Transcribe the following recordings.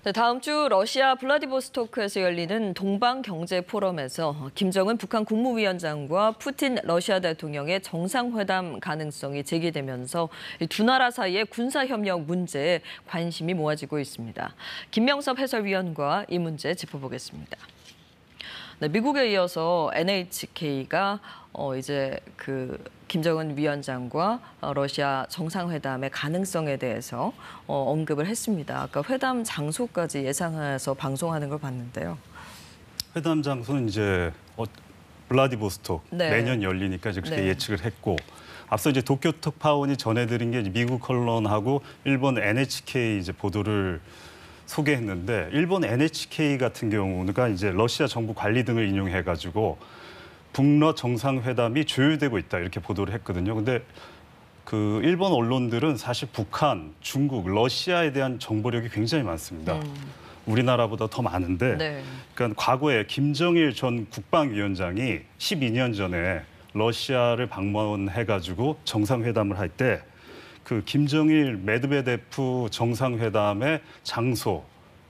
네, 다음 주 러시아 블라디보스토크에서 열리는 동방경제포럼에서 김정은 북한 국무위원장과 푸틴 러시아 대통령의 정상회담 가능성이 제기되면서 두 나라 사이의 군사협력 문제에 관심이 모아지고 있습니다. 김명섭 해설위원과 이 문제 짚어보겠습니다. 네, 미국에 이어서 NHK가 이제 김정은 위원장과 러시아 정상회담의 가능성에 대해서 언급을 했습니다. 아까 회담 장소까지 예상해서 방송하는 걸 봤는데요. 회담 장소는 이제 블라디보스톡 네. 매년 열리니까 이제 그렇게 네. 예측을 했고, 앞서 이제 도쿄 특파원이 전해드린 게 미국 언론하고 일본 NHK 이제 보도를 소개했는데, 일본 NHK 같은 경우가 이제 러시아 정부 관리 등을 인용해가지고 북러 정상회담이 조율되고 있다 이렇게 보도를 했거든요. 근데 그 일본 언론들은 사실 북한, 중국, 러시아에 대한 정보력이 굉장히 많습니다. 우리나라보다 더 많은데, 네. 그러니까 과거에 김정일 전 국방위원장이 12년 전에 러시아를 방문해가지고 정상회담을 할 때 그 김정일 메드베데프 정상회담의 장소,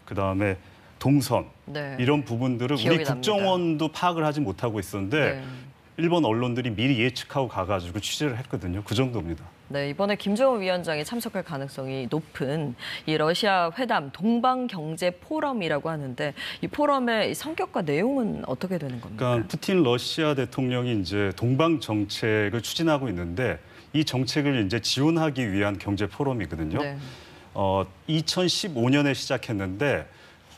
그다음에 동선, 네. 이런 부분들을 우리 기억이 국정원도 파악을 하지 못하고 있었는데 네. 일본 언론들이 미리 예측하고 가가지고 취재를 했거든요. 그 정도입니다. 네, 이번에 김정은 위원장이 참석할 가능성이 높은 이 러시아 회담 동방경제포럼이라고 하는데, 이 포럼의 성격과 내용은 어떻게 되는 겁니까? 그러니까 푸틴 러시아 대통령이 이제 동방 정책을 추진하고 있는데, 이 정책을 이제 지원하기 위한 경제 포럼이거든요. 네. 2015년에 시작했는데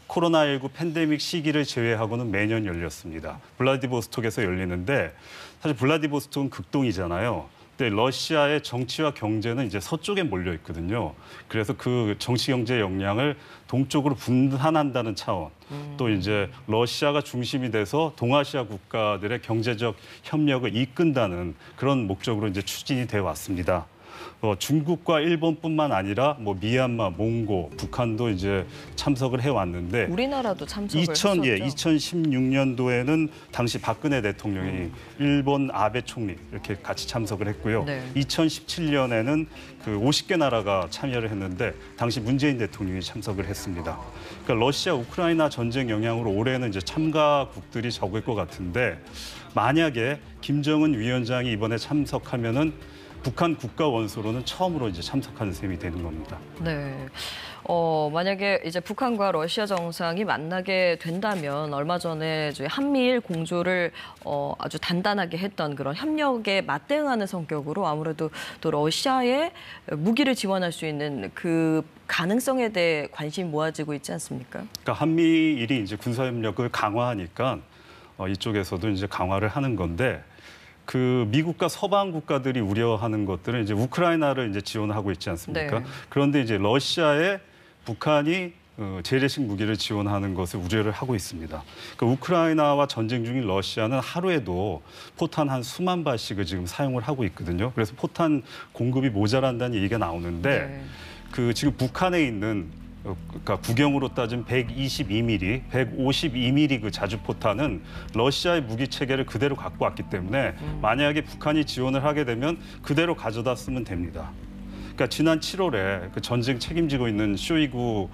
코로나19 팬데믹 시기를 제외하고는 매년 열렸습니다. 블라디보스톡에서 열리는데, 사실 블라디보스톡은 극동이잖아요. 근데 러시아의 정치와 경제는 이제 서쪽에 몰려 있거든요. 그래서 그 정치 경제 역량을 동쪽으로 분산한다는 차원, 또 이제 러시아가 중심이 돼서 동아시아 국가들의 경제적 협력을 이끈다는 그런 목적으로 이제 추진이 되어 왔습니다. 중국과 일본뿐만 아니라 미얀마, 몽고, 북한도 이제 참석을 해왔는데, 우리나라도 참석을 했었죠. 2016년도에는 당시 박근혜 대통령이 일본 아베 총리 이렇게 같이 참석을 했고요. 네. 2017년에는 그 50개 나라가 참여를 했는데 당시 문재인 대통령이 참석을 했습니다. 그러니까 러시아 우크라이나 전쟁 영향으로 올해는 이제 참가국들이 적을 것 같은데, 만약에 김정은 위원장이 이번에 참석하면은 북한 국가 원수로는 처음으로 이제 참석하는 셈이 되는 겁니다. 네. 만약에 이제 북한과 러시아 정상이 만나게 된다면, 얼마 전에 한미일 공조를 아주 단단하게 했던 그런 협력에 맞대응하는 성격으로 아무래도 또 러시아에 무기를 지원할 수 있는 그 가능성에 대해 관심이 모아지고 있지 않습니까? 그러니까 한미일이 이제 군사협력을 강화하니까 이쪽에서도 이제 강화를 하는 건데, 그 미국과 서방 국가들이 우려하는 것들은 이제 우크라이나를 이제 지원하고 있지 않습니까? 네. 그런데 이제 러시아에 북한이 재래식 무기를 지원하는 것을 우려를 하고 있습니다. 그러니까 우크라이나와 전쟁 중인 러시아는 하루에도 포탄 한 수만 발씩을 지금 사용을 하고 있거든요. 그래서 포탄 공급이 모자란다는 얘기가 나오는데, 네. 그 지금 북한에 있는 그러니까 구경으로 따진 122mm, 152mm 그 자주포탄은 러시아의 무기 체계를 그대로 갖고 왔기 때문에 만약에 북한이 지원을 하게 되면 그대로 가져다 쓰면 됩니다. 그러니까 지난 7월에 그 전쟁 책임지고 있는 쇼이구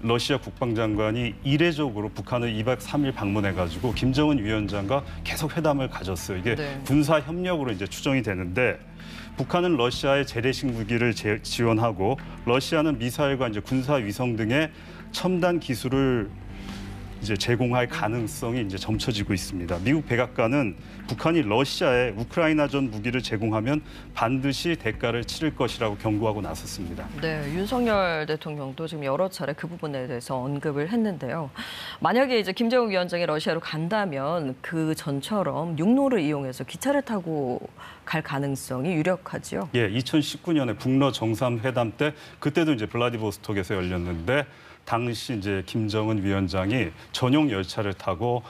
러시아 국방장관이 이례적으로 북한을 2박 3일 방문해가지고 김정은 위원장과 계속 회담을 가졌어요. 이게 네. 군사 협력으로 이제 추정이 되는데, 북한은 러시아의 재래식 무기를 지원하고 러시아는 미사일과 이제 군사 위성 등의 첨단 기술을 이제 제공할 가능성이 이제 점쳐지고 있습니다. 미국 백악관은 북한이 러시아에 우크라이나전 무기를 제공하면 반드시 대가를 치를 것이라고 경고하고 나섰습니다. 네, 윤석열 대통령도 지금 여러 차례 그 부분에 대해서 언급을 했는데요. 만약에 이제 김정은 위원장이 러시아로 간다면 그 전처럼 육로를 이용해서 기차를 타고 갈 가능성이 유력하지요. 예, 2019년에 북러 정상회담 때, 그때도 이제 블라디보스톡에서 열렸는데, 당시 이제 김정은 위원장이 전용 열차를 타고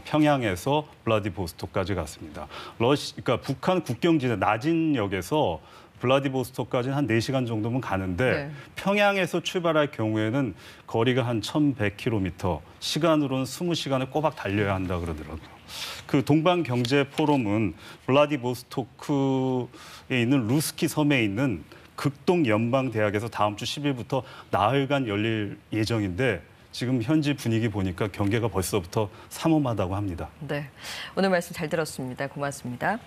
평양에서 블라디보스톡까지 갔습니다. 그러니까 북한 국경지대 나진역에서 블라디보스톡까지는 한 4시간 정도면 가는데, 네. 평양에서 출발할 경우에는 거리가 한 1,100km, 시간으로는 20시간을 꼬박 달려야 한다 그러더라고요. 그 동방경제포럼은 블라디보스토크에 있는 루스키 섬에 있는 극동 연방대학에서 다음 주 10일부터 나흘간 열릴 예정인데 지금 현지 분위기 보니까 경계가 벌써부터 삼엄하다고 합니다. 네, 오늘 말씀 잘 들었습니다. 고맙습니다.